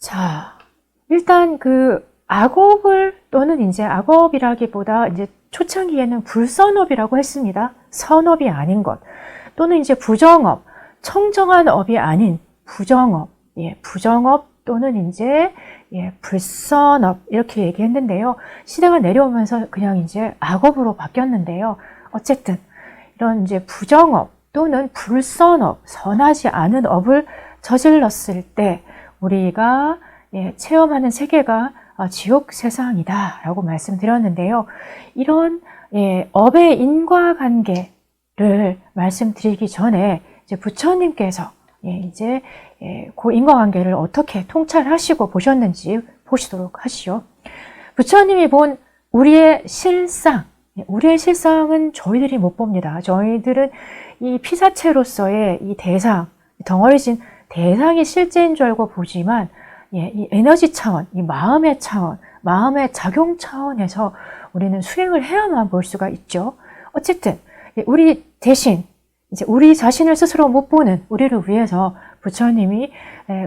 자, 일단 그 악업을 또는 이제 악업이라기보다 이제 초창기에는 불선업이라고 했습니다. 선업이 아닌 것 또는 이제 부정업, 청정한 업이 아닌 부정업, 부정업 또는 이제 불선업 이렇게 얘기했는데요. 시대가 내려오면서 그냥 이제 악업으로 바뀌었는데요. 어쨌든 이런 이제 부정업 또는 불선업, 선하지 않은 업을 저질렀을 때 우리가 체험하는 세계가 지옥 세상이다 라고 말씀드렸는데요. 이런 업의 인과관계를 말씀드리기 전에 이제 부처님께서 이제 그 인과관계를 어떻게 통찰하시고 보셨는지 보시도록 하시죠. 부처님이 본 우리의 실상, 우리의 실상은 저희들이 못 봅니다. 저희들은 이 피사체로서의 이 대상, 덩어리진 대상이 실제인 줄 알고 보지만 이 에너지 차원, 이 마음의 차원, 마음의 작용 차원에서 우리는 수행을 해야만 볼 수가 있죠. 어쨌든 우리 대신 이제 우리 자신을 스스로 못 보는 우리를 위해서 부처님이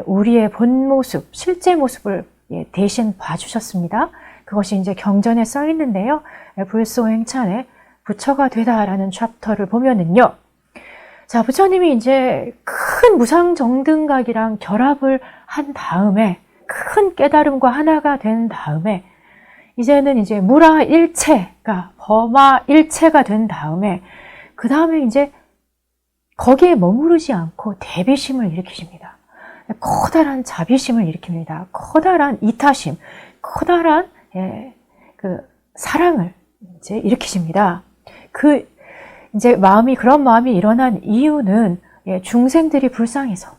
우리의 본 모습, 실제 모습을 대신 봐주셨습니다. 그것이 이제 경전에 써 있는데요. 불소행찬에 부처가 되다라는 챕터를 보면은요. 자, 부처님이 이제 큰 무상정등각이랑 결합을 한 다음에 큰 깨달음과 하나가 된 다음에 이제는 이제 무라일체가 범아일체가 된 다음에 그 다음에 이제 거기에 머무르지 않고 대비심을 일으키십니다. 커다란 자비심을 일으킵니다. 커다란 이타심, 커다란 그 사랑을 이제 일으키십니다. 이제 그런 마음이 일어난 이유는 중생들이 불쌍해서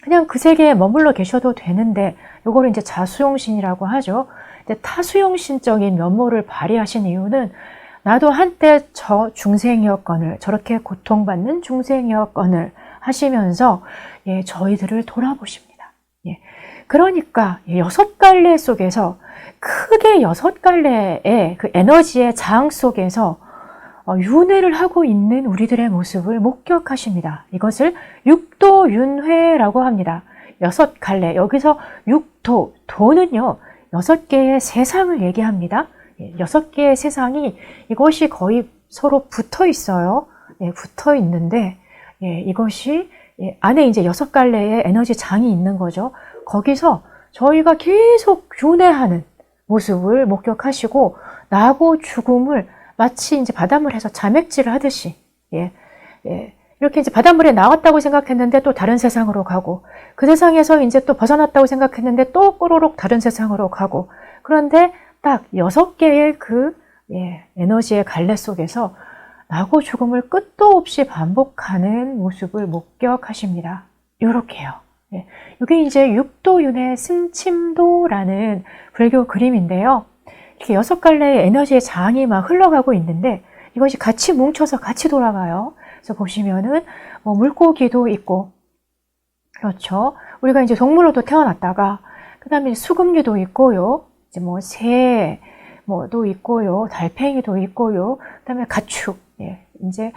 그냥 그 세계에 머물러 계셔도 되는데 요거를 이제 자수용신이라고 하죠. 타수용신적인 면모를 발휘하신 이유는 나도 한때 저 중생이었거늘 저렇게 고통받는 중생이었거늘 하시면서 저희들을 돌아보십니다. 그러니까 6갈래 속에서 크게 6갈래의 그 에너지의 장 속에서 윤회를 하고 있는 우리들의 모습을 목격하십니다. 이것을 육도윤회라고 합니다. 6갈래, 여기서 육도, 도는요 6개의 세상을 얘기합니다. 6개의 세상이 이것이 거의 서로 붙어 있어요. 붙어 있는데 이것이 안에 이제 6갈래의 에너지 장이 있는 거죠. 거기서 저희가 계속 윤회하는 모습을 목격하시고 나고 죽음을 마치 이제 바닷물에서 자맥질을 하듯이 이렇게 이제 바닷물에 나왔다고 생각했는데 또 다른 세상으로 가고 그 세상에서 이제 또 벗어났다고 생각했는데 또 꼬로록 다른 세상으로 가고 그런데 딱 6개의 그 에너지의 갈래 속에서 나고 죽음을 끝도 없이 반복하는 모습을 목격하십니다. 요렇게요. 이게 이제 육도윤회 승침도라는 불교 그림인데요. 이렇게 6갈래의 에너지의 장이 막 흘러가고 있는데 이것이 같이 뭉쳐서 같이 돌아가요. 그래서 보시면은 물고기도 있고, 그렇죠. 우리가 이제 동물로도 태어났다가 그 다음에 수금류도 있고요. 이제 새, 도 있고요. 달팽이도 있고요. 그 다음에 가축, 이제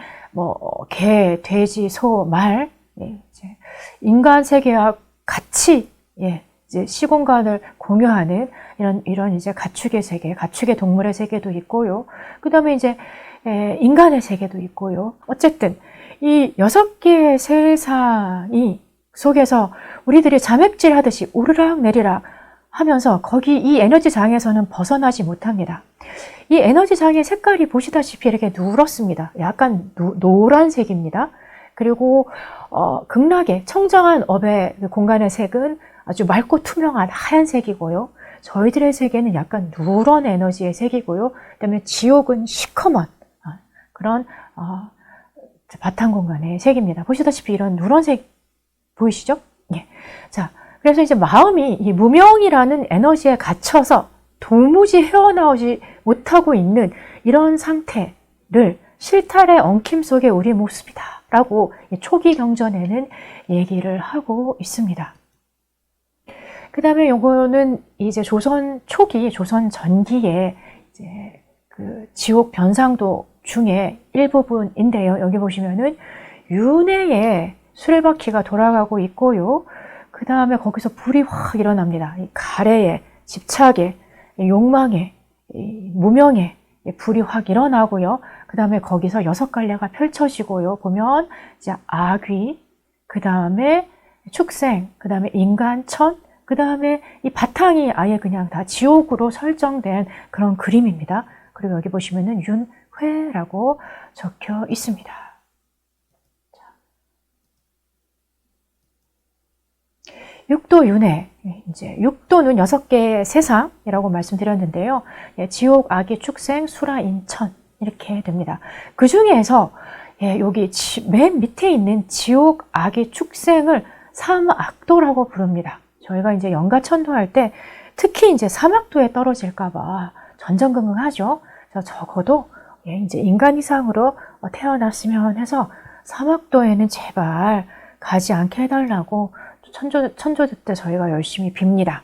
개, 돼지, 소, 말, 이제 인간 세계와 같이, 이제 시공간을 공유하는 이런 이제 가축의 세계, 가축의 동물의 세계도 있고요. 그 다음에 이제 인간의 세계도 있고요. 어쨌든 이 6개의 세상이 속에서 우리들이 자맥질 하듯이 오르락 내리락 하면서 거기 이 에너지 장에서는 벗어나지 못합니다. 이 에너지 장의 색깔이 보시다시피 이렇게 누렇습니다. 약간 노란색입니다. 그리고 극락의 청정한 업의 공간의 색은 아주 맑고 투명한 하얀색이고요. 저희들의 세계는 약간 누런 에너지의 색이고요. 그다음에 지옥은 시커먼 그런 바탕 공간의 색입니다. 보시다시피 이런 누런색 보이시죠? 자, 그래서 이제 마음이 이 무명이라는 에너지에 갇혀서 도무지 헤어나오지 못하고 있는 이런 상태를 실탈의 엉킴 속의 우리 모습이다 라고 초기 경전에는 얘기를 하고 있습니다. 그 다음에 요거는 이제 조선 초기, 조선 전기에 이제 그 지옥 변상도 중에 일부분인데요. 여기 보시면은 윤회의 수레바퀴가 돌아가고 있고요. 그 다음에 거기서 불이 확 일어납니다. 이 가래에, 집착에, 욕망에, 무명에 불이 확 일어나고요. 그 다음에 거기서 6갈래가 펼쳐지고요. 보면 이제 악귀, 그 다음에 축생, 그 다음에 인간천, 그 다음에 이 바탕이 아예 그냥 다 지옥으로 설정된 그런 그림입니다. 그리고 여기 보시면은 윤회라고 적혀 있습니다. 육도 윤회, 이제 육도는 6개의 세상이라고 말씀드렸는데요. 지옥, 악의, 축생, 수라, 인천 이렇게 됩니다. 그 중에서 여기 맨 밑에 있는 지옥, 악의, 축생을 삼악도라고 부릅니다. 저희가 이제 영가천도할 때 특히 이제 삼악도에 떨어질까봐 전전긍긍하죠. 그래서 적어도 이제 인간 이상으로 태어났으면 해서 삼악도에는 제발 가지 않게 해달라고 천조제 때 저희가 열심히 빕니다.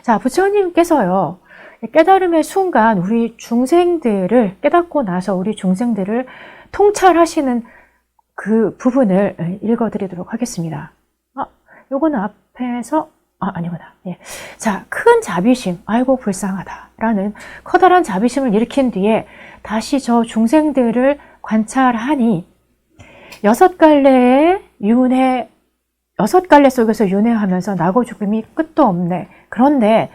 자, 부처님께서요, 깨달음의 순간 우리 중생들을 깨닫고 나서 우리 중생들을 통찰하시는 그 부분을 읽어드리도록 하겠습니다. 요거는 앞에서 아니구나. 예. 자, 큰 자비심, 아이고 불쌍하다라는 커다란 자비심을 일으킨 뒤에 다시 저 중생들을 관찰하니 6갈래의 윤회, 6갈래 속에서 윤회하면서 나고 죽음이 끝도 없네. 그런데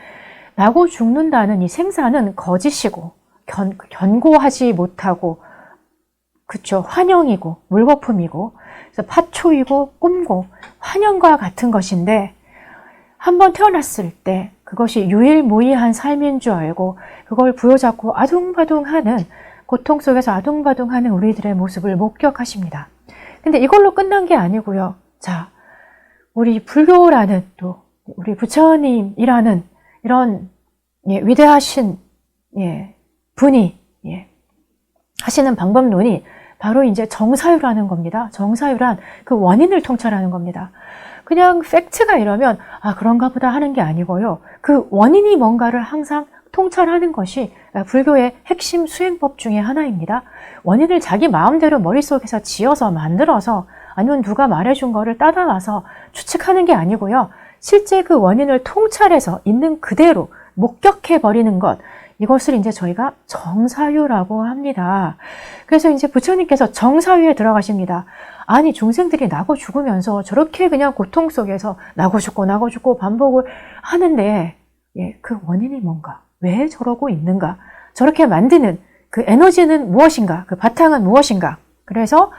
나고 죽는다는 이 생사는 거짓이고 견고하지 못하고, 그쵸, 환영이고 물거품이고, 그래서 파초이고 꿈고 환영과 같은 것인데, 한번 태어났을 때 그것이 유일무이한 삶인 줄 알고 그걸 부여잡고 아둥바둥하는, 고통 속에서 아둥바둥하는 우리들의 모습을 목격하십니다. 근데 이걸로 끝난 게 아니고요. 자, 우리 불교라는, 또 우리 부처님이라는 이런 위대하신 분이 하시는 방법론이 바로 이제 정사유라는 겁니다. 정사유란 그 원인을 통찰하는 겁니다. 그냥 팩트가 이러면 그런가 보다 하는 게 아니고요. 그 원인이 뭔가를 항상 통찰하는 것이 불교의 핵심 수행법 중에 하나입니다. 원인을 자기 마음대로 머릿속에서 지어서 만들어서, 아니면 누가 말해준 거를 따라와서 추측하는 게 아니고요. 실제 그 원인을 통찰해서 있는 그대로 목격해버리는 것, 이것을 이제 저희가 정사유라고 합니다. 그래서 이제 부처님께서 정사유에 들어가십니다. 아니, 중생들이 나고 죽으면서 저렇게 그냥 고통 속에서 나고 죽고 반복을 하는데, 그 원인이 뭔가? 왜 저러고 있는가? 저렇게 만드는 그 에너지는 무엇인가? 그 바탕은 무엇인가? 그래서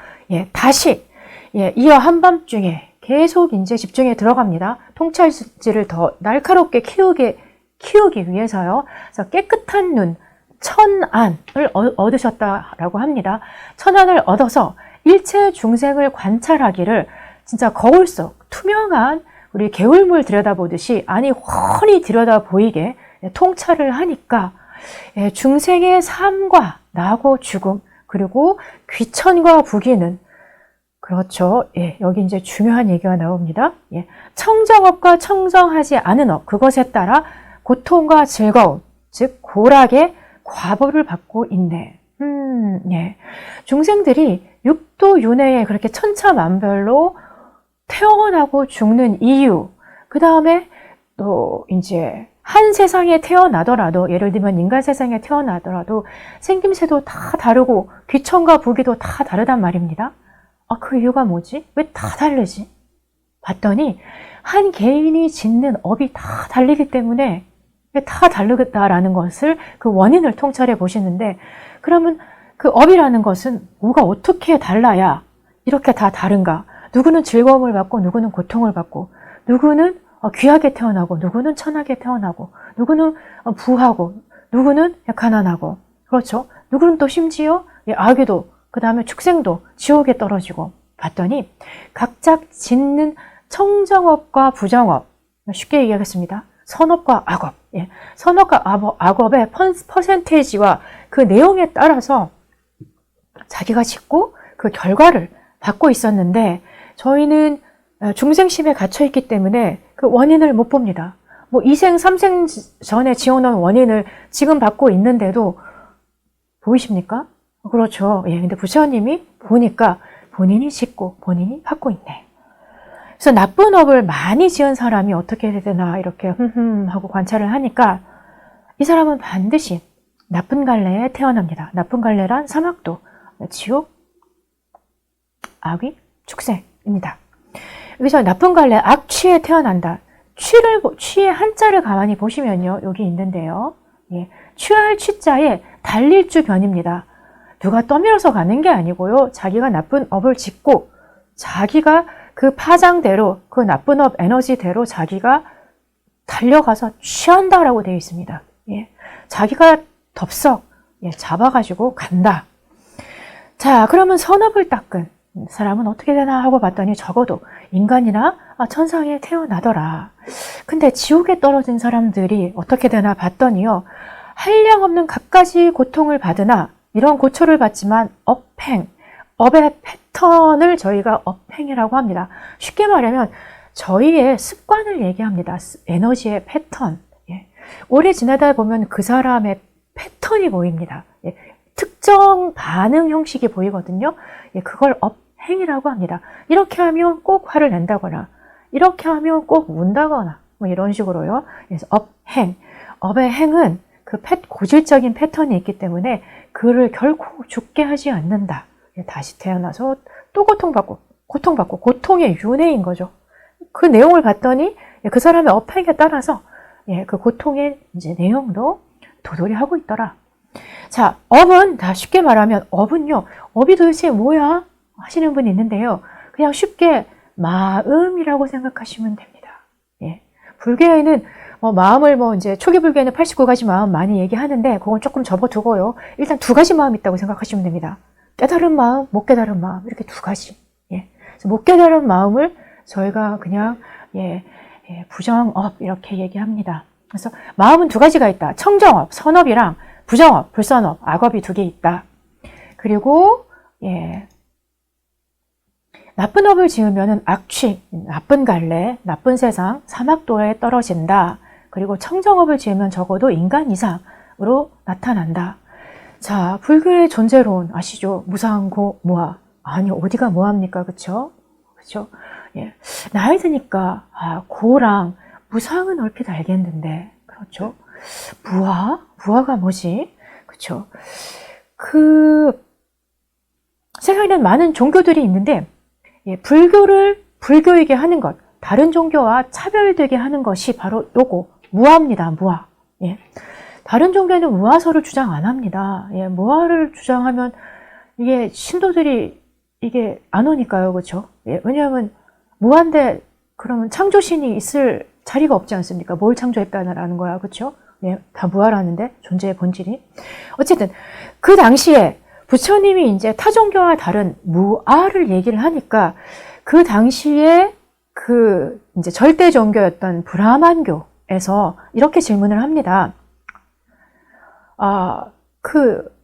다시 이어 한밤중에 계속 이제 집중에 들어갑니다. 통찰지를 더 날카롭게 키우기 위해서요. 그래서 깨끗한 눈, 천안을 얻으셨다라고 합니다. 천안을 얻어서 일체 중생을 관찰하기를 진짜 거울 속 투명한 우리 개울물 들여다보듯이, 아니 훤히 들여다보이게 통찰을 하니까 중생의 삶과 나고 죽음, 그리고 귀천과 부귀는, 그렇죠. 여기 이제 중요한 얘기가 나옵니다. 청정업과 청정하지 않은 업, 그것에 따라 고통과 즐거움, 즉 고락의 과보를 받고 있네. 중생들이 육도 윤회에 그렇게 천차만별로 태어나고 죽는 이유, 그 다음에 또 이제 한 세상에 태어나더라도, 예를 들면 인간 세상에 태어나더라도 생김새도 다 다르고 귀천과 부귀도 다 다르단 말입니다. 그 이유가 뭐지? 왜 다 다르지? 봤더니 한 개인이 짓는 업이 다 다르기 때문에 다 다르다라는 것을, 그 원인을 통찰해 보시는데, 그러면 그 업이라는 것은 뭐가 어떻게 달라야 이렇게 다 다른가? 누구는 즐거움을 받고 누구는 고통을 받고, 누구는 귀하게 태어나고 누구는 천하게 태어나고, 누구는 부하고 누구는 가난하고, 그렇죠? 누구는 또 심지어 악귀도, 그 다음에 축생도 지옥에 떨어지고. 봤더니 각자 짓는 청정업과 부정업, 쉽게 얘기하겠습니다. 선업과 악업, 선업과 악업의 퍼센테이지와 그 내용에 따라서 자기가 짓고 그 결과를 받고 있었는데, 저희는 중생심에 갇혀있기 때문에 그 원인을 못 봅니다. 뭐 2생, 3생 전에 지어놓은 원인을 지금 받고 있는데도 보이십니까? 그렇죠. 근데 부처님이 보니까 본인이 짓고 본인이 받고 있네. 그래서 나쁜 업을 많이 지은 사람이 어떻게 해야 되나 이렇게 하고 관찰을 하니까 이 사람은 반드시 나쁜 갈래에 태어납니다. 나쁜 갈래란 사막도, 지옥, 악귀, 축생입니다. 여기서 나쁜 갈래, 악취에 태어난다. 취의 한자를 가만히 보시면요. 여기 있는데요. 예, 취할 취자에 달릴주 변입니다. 누가 떠밀어서 가는 게 아니고요. 자기가 나쁜 업을 짓고 자기가 그 파장대로 그 나쁜 업 에너지대로 자기가 달려가서 취한다라고 되어 있습니다. 예, 자기가 덥석 잡아가지고 간다. 자, 그러면 선업을 닦은 사람은 어떻게 되나 하고 봤더니 적어도 인간이나 천상에 태어나더라. 근데 지옥에 떨어진 사람들이 어떻게 되나 봤더니요. 한량없는 갖가지 고통을 받으나 이런 고초를 받지만 업행, 업의 패턴을 저희가 업행이라고 합니다. 쉽게 말하면 저희의 습관을 얘기합니다. 에너지의 패턴. 예. 오래 지내다 보면 그 사람의 패턴이 보입니다. 예. 특정 반응 형식이 보이거든요. 예. 그걸 업행이라고 합니다. 이렇게 하면 꼭 화를 낸다거나 이렇게 하면 꼭 운다거나 뭐 이런 식으로요. 그래서 업행. 업의 행은 그 고질적인 패턴이 있기 때문에 그를 결코 죽게 하지 않는다. 다시 태어나서 또 고통받고 고통의 윤회인 거죠. 그 내용을 봤더니 그 사람의 업행에 따라서 그 고통의 이제 내용도 도돌이 하고 있더라. 자, 업은 다 쉽게 말하면 업은요. 업이 도대체 뭐야? 하시는 분이 있는데요. 그냥 쉽게 마음이라고 생각하시면 됩니다. 예. 불교에는 마음을 이제 초기 불교에는 89가지 마음 많이 얘기하는데 그건 조금 접어두고요. 일단 2가지 마음 있다고 생각하시면 됩니다. 깨달은 마음, 못 깨달은 마음 이렇게 2가지. 예. 그래서 못 깨달은 마음을 저희가 그냥 부정업 이렇게 얘기합니다. 그래서 마음은 2가지가 있다. 청정업, 선업이랑 부정업, 불선업, 악업이 2개 있다. 그리고 나쁜 업을 지으면은 악취, 나쁜 갈래, 나쁜 세상, 사막도에 떨어진다. 그리고 청정업을 지으면 적어도 인간 이상으로 나타난다. 자, 불교의 존재론 아시죠? 무상고 무아. 아니, 어디가 무합니까? 그쵸? 그쵸? 예. 나이 드니까, 고랑 무상은 얼핏 알겠는데, 그렇죠? 무아? 무아가 뭐지? 그쵸? 세상에는 많은 종교들이 있는데, 불교이게 하는 것, 다른 종교와 차별되게 하는 것이 바로 요거, 무아입니다, 무아. 예. 다른 종교는 무아설을 주장 안 합니다. 예, 무아를 주장하면 이게 신도들이 이게 안 오니까요, 그렇죠? 예, 왜냐하면 무아인데 그러면 창조신이 있을 자리가 없지 않습니까? 뭘 창조했다라는 거야, 그렇죠? 예, 다 무아라는데 존재의 본질이. 어쨌든 그 당시에 부처님이 이제 타 종교와 다른 무아를 얘기를 하니까 그 당시에 이제 절대 종교였던 브라만교에서 이렇게 질문을 합니다.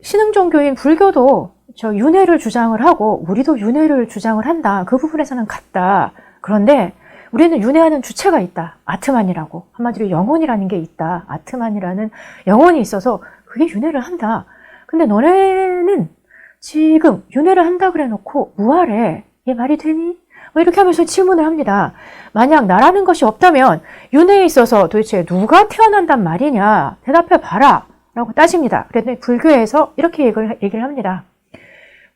신흥 종교인 불교도 저 윤회를 주장을 하고 우리도 윤회를 주장을 한다. 그 부분에서는 같다. 그런데 우리는 윤회하는 주체가 있다. 아트만이라고. 한마디로 영혼이라는 게 있다. 아트만이라는 영혼이 있어서 그게 윤회를 한다. 근데 너네는 지금 윤회를 한다 그래 놓고 무아래. 이게 말이 되니? 뭐 이렇게 하면서 질문을 합니다. 만약 나라는 것이 없다면 윤회에 있어서 도대체 누가 태어난단 말이냐? 대답해 봐라. 라고 따집니다. 그랬더니 불교에서 이렇게 얘기를 합니다.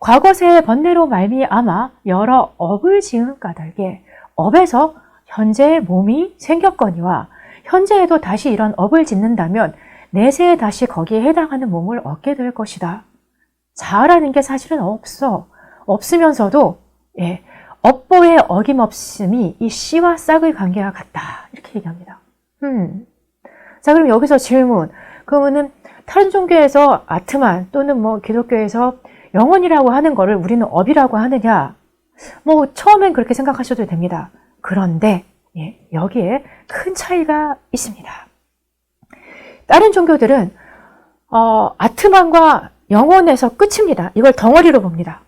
과거세의 번뇌로 말미암아 여러 업을 지은 까닭에 업에서 현재의 몸이 생겼거니와 현재에도 다시 이런 업을 짓는다면 내세에 다시 거기에 해당하는 몸을 얻게 될 것이다. 자아라는 게 사실은 없어. 없으면서도 업보의 어김없음이 이 씨와 싹의 관계와 같다. 이렇게 얘기합니다. 자, 그럼 여기서 질문. 그러면은 다른 종교에서 아트만 또는 기독교에서 영혼이라고 하는 거를 우리는 업이라고 하느냐? 처음엔 그렇게 생각하셔도 됩니다. 그런데 여기에 큰 차이가 있습니다. 다른 종교들은 아트만과 영혼에서 끝입니다. 이걸 덩어리로 봅니다.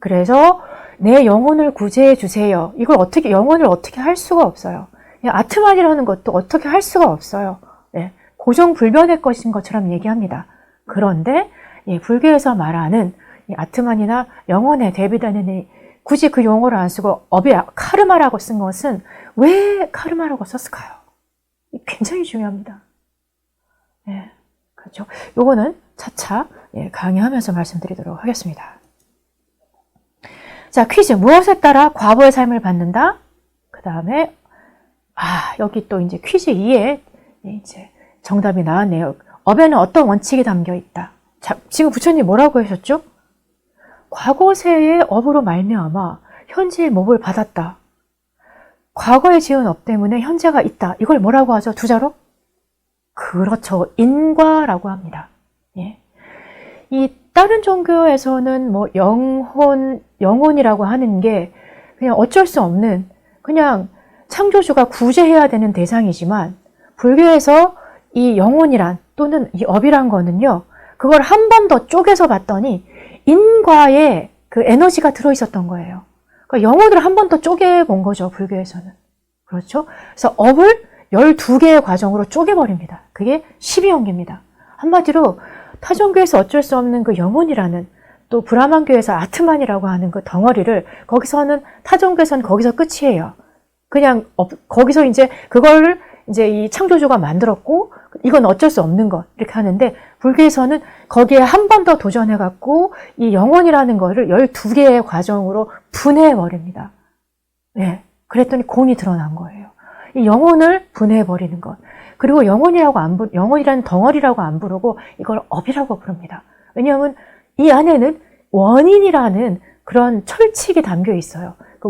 그래서 내 영혼을 구제해 주세요. 이걸 영혼을 어떻게 할 수가 없어요. 아트만이라는 것도 어떻게 할 수가 없어요. 고정불변의 것인 것처럼 얘기합니다. 그런데 불교에서 말하는 이 아트만이나 영혼에 대비되는 이 굳이 그 용어를 안 쓰고 업이 카르마라고 쓴 것은 왜 카르마라고 썼을까요? 굉장히 중요합니다. 예, 그렇죠. 요거는 차차 강의하면서 말씀드리도록 하겠습니다. 자, 퀴즈. 무엇에 따라 과거의 삶을 받는다? 그 다음에, 여기 또 이제 퀴즈 2에 이제 정답이 나왔네요. 업에는 어떤 원칙이 담겨 있다. 자, 지금 부처님 뭐라고 하셨죠? 과거세의 업으로 말미암아 현재의 몫을 받았다. 과거에 지은 업 때문에 현재가 있다. 이걸 뭐라고 하죠? 두자로? 그렇죠. 인과라고 합니다. 예. 이 다른 종교에서는 뭐 영혼이라고 하는 게 그냥 어쩔 수 없는 그냥 창조주가 구제해야 되는 대상이지만 불교에서 이 영혼이란 또는 이 업이란 거는요. 그걸 한 번 더 쪼개서 봤더니 인과에 그 에너지가 들어있었던 거예요. 그러니까 영혼을 한 번 더 쪼개본 거죠. 불교에서는. 그렇죠? 그래서 업을 12개의 과정으로 쪼개버립니다. 그게 12연계입니다. 한마디로 타종교에서 어쩔 수 없는 그 영혼이라는 또 브라만교에서 아트만이라고 하는 그 덩어리를 거기서는 타종교에서는 거기서 끝이에요. 그냥 거기서 이제 그걸 이제 이 창조주가 만들었고 이건 어쩔 수 없는 것 이렇게 하는데 불교에서는 거기에 한 번 더 도전해 갖고 이 영혼이라는 거를 12개의 과정으로 분해해 버립니다. 네. 그랬더니 공이 드러난 거예요. 이 영혼을 분해해 버리는 것. 그리고 영혼이라는 덩어리라고 안 부르고 이걸 업이라고 부릅니다. 왜냐하면 이 안에는 원인이라는 그런 철칙이 담겨 있어요. 그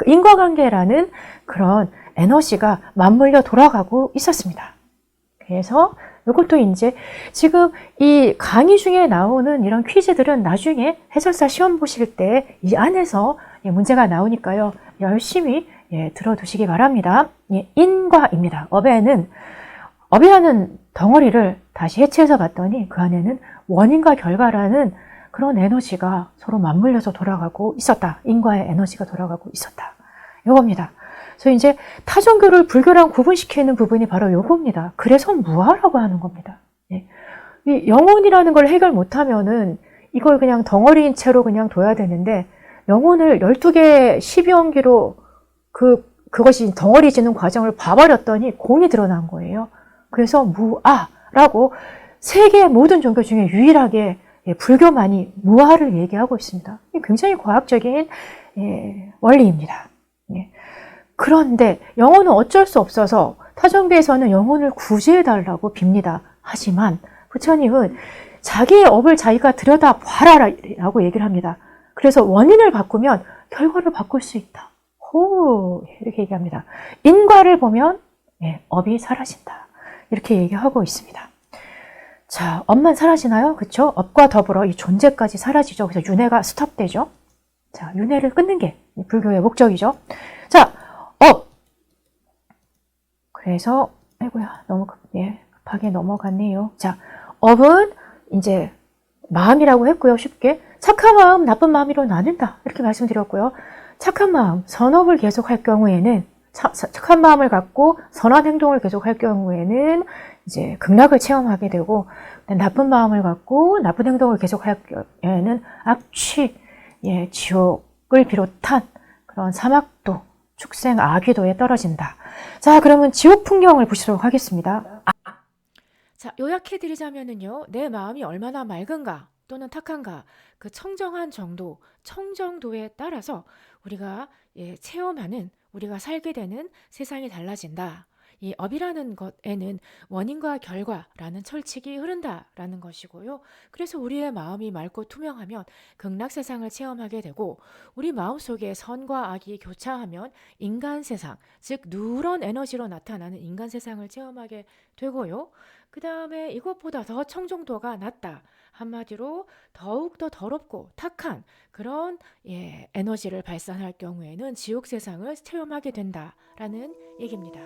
인과관계라는 그런 에너지가 맞물려 돌아가고 있었습니다. 그래서 이것도 이제 지금 이 강의 중에 나오는 이런 퀴즈들은 나중에 해설사 시험 보실 때 이 안에서 문제가 나오니까요. 열심히 들어두시기 바랍니다. 인과입니다. 업이라는 덩어리를 다시 해체해서 봤더니 그 안에는 원인과 결과라는 그런 에너지가 서로 맞물려서 돌아가고 있었다. 인과의 에너지가 돌아가고 있었다. 이겁니다. 그래서 이제 타종교를 불교랑 구분시키는 부분이 바로 이겁니다. 그래서 무아라고 하는 겁니다. 이 영혼이라는 걸 해결 못하면은 이걸 그냥 덩어리인 채로 그냥 둬야 되는데 영혼을 12개 12연기로 그것이 덩어리 지는 과정을 봐버렸더니 공이 드러난 거예요. 그래서 무아라고 세계의 모든 종교 중에 유일하게 불교만이 무아를 얘기하고 있습니다. 굉장히 과학적인 원리입니다. 그런데 영혼은 어쩔 수 없어서 타종교에서는 영혼을 구제해달라고 빕니다. 하지만 부처님은 자기의 업을 자기가 들여다봐라 라고 얘기를 합니다. 그래서 원인을 바꾸면 결과를 바꿀 수 있다. 이렇게 얘기합니다. 인과를 보면 업이 사라진다. 이렇게 얘기하고 있습니다. 자, 업만 사라지나요? 그렇죠? 업과 더불어 이 존재까지 사라지죠. 그래서 윤회가 스톱되죠. 자, 윤회를 끊는 게 불교의 목적이죠. 자, 업. 그래서 아이고야, 너무 급하게 넘어갔네요. 자, 업은 이제 마음이라고 했고요. 쉽게 착한 마음, 나쁜 마음으로 나눈다. 이렇게 말씀드렸고요. 착한 마음, 선업을 계속할 경우에는 착한 마음을 갖고 선한 행동을 계속할 경우에는 이제 극락을 체험하게 되고 나쁜 마음을 갖고 나쁜 행동을 계속할 경우에는 악취, 지옥을 비롯한 그런 사막도, 축생, 아귀도에 떨어진다. 자, 그러면 지옥 풍경을 보시도록 하겠습니다. 자, 요약해드리자면은요, 내 마음이 얼마나 맑은가 또는 탁한가 그 청정한 정도, 청정도에 따라서 우리가 체험하는, 우리가 살게 되는 세상이 달라진다. 이 업이라는 것에는 원인과 결과라는 철칙이 흐른다라는 것이고요. 그래서 우리의 마음이 맑고 투명하면 극락 세상을 체험하게 되고 우리 마음속에 선과 악이 교차하면 인간 세상, 즉 누런 에너지로 나타나는 인간 세상을 체험하게 되고요. 그 다음에 이것보다 더 청정도가 낮다. 한마디로 더욱더 더럽고 탁한 그런 에너지를 발산할 경우에는 지옥 세상을 체험하게 된다라는 얘기입니다.